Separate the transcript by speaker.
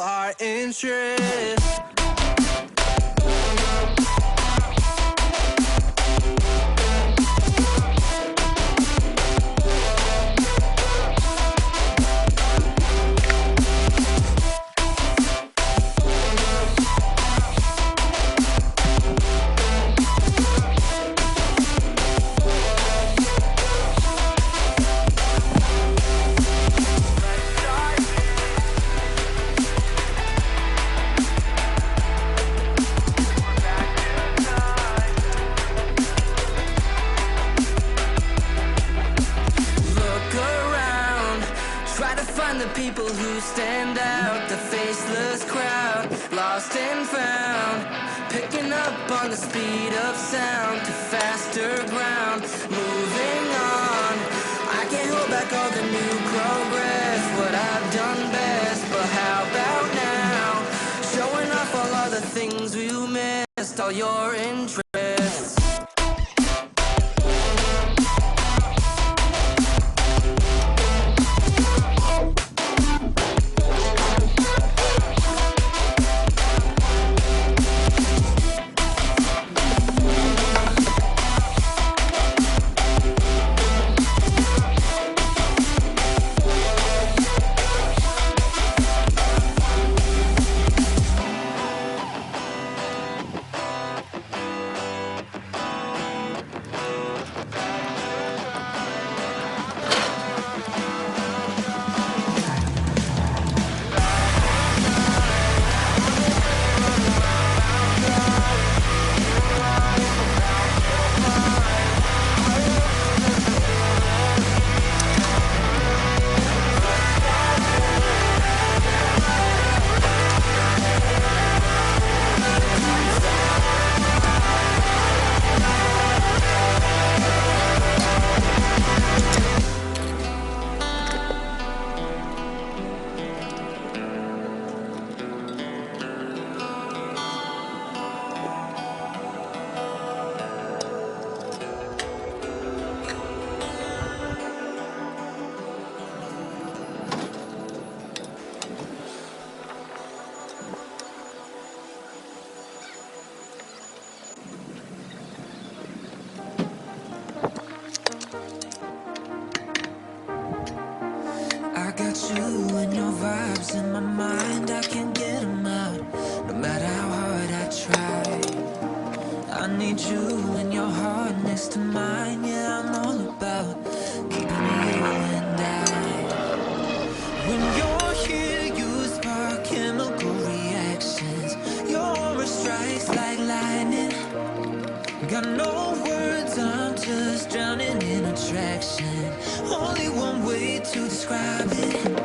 Speaker 1: our interest. The people who stand out, the faceless crowd, lost and found, picking up on the speed of sound to faster ground, moving on. I can't hold back all the new progress, what I've done best, but how about now, showing off all of the things we missed, all your interests. You and your vibes in my mind, I can't get them out, no matter how hard I try. I need you and your heart next to mine, yeah, I'm all about keeping you and I. When you're here, you spark chemical reactions, your aura strikes like lightning. Got no words, I'm just drowning in attraction, only one way to describe it.